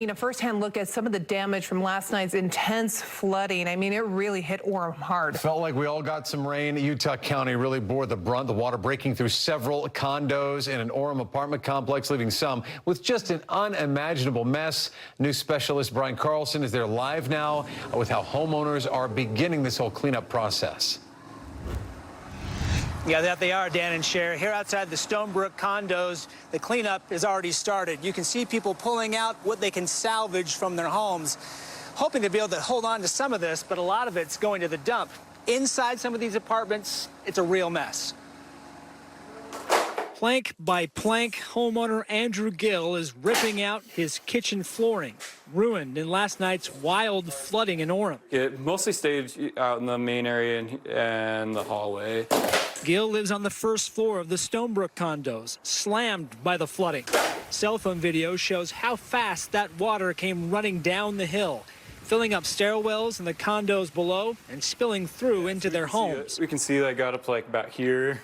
A firsthand look at some of the damage from last night's intense flooding. I mean, it really hit Orem hard. Felt like we all got some rain. Utah County really bore the brunt. The water breaking through several condos in an Orem apartment complex, leaving some with just an unimaginable mess. News specialist Brian Carlson is there live now with how homeowners are beginning this whole cleanup process. Yeah, that they are, Dan and Cher. Here outside the Stonebrook condos, the cleanup has already started. You can see people pulling out what they can salvage from their homes, hoping to be able to hold on to some of this, but a lot of it's going to the dump. Inside some of these apartments, it's a real mess. Plank by plank, homeowner Andrew Gill is ripping out his kitchen flooring, ruined in last night's wild flooding in Orem. It mostly stayed out in the main area and the hallway. Gill lives on the first floor of the Stonebrook condos, slammed by the flooding. Cell phone video shows how fast that water came running down the hill, filling up stairwells in the condos below and spilling through into their homes. We can see that got up like about here.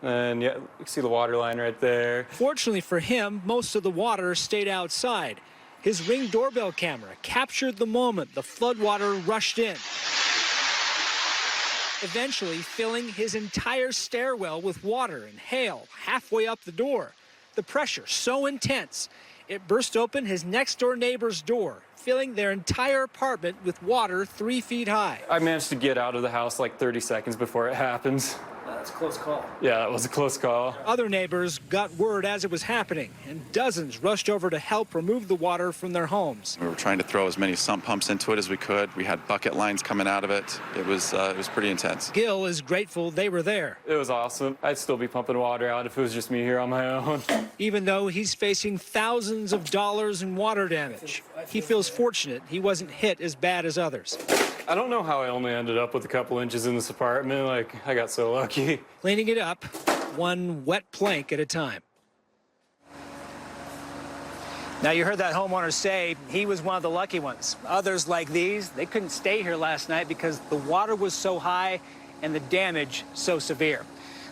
And yeah, you can see the water line right there. Fortunately for him, most of the water stayed outside. His Ring doorbell camera captured the moment the floodwater rushed in, eventually filling his entire stairwell with water and hail halfway up the door. The pressure so intense, it burst open his next-door neighbor's door, filling their entire apartment with water 3 feet high. I managed to get out of the house like 30 seconds before it happens. That's a close call. Yeah, that was a close call. Other neighbors got word as it was happening, and dozens rushed over to help remove the water from their homes. We were trying to throw as many sump pumps into it as we could. We had bucket lines coming out of it. It was pretty intense. Gill is grateful they were there. It was awesome. I'd still be pumping water out if it was just me here on my own. Even though he's facing thousands of dollars in water damage, he feels fortunate he wasn't hit as bad as others. I don't know how I only ended up with a couple inches in this apartment. Like, I got so lucky. Cleaning it up, one wet plank at a time. Now, you heard that homeowner say he was one of the lucky ones. Others like these, they couldn't stay here last night because the water was so high and the damage so severe.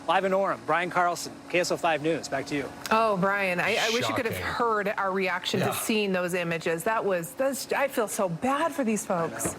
Live in Orem, Brian Carlson, KSL 5 News. Back to you. Oh, Brian, I wish you could have heard our reaction to seeing those images. I feel so bad for these folks.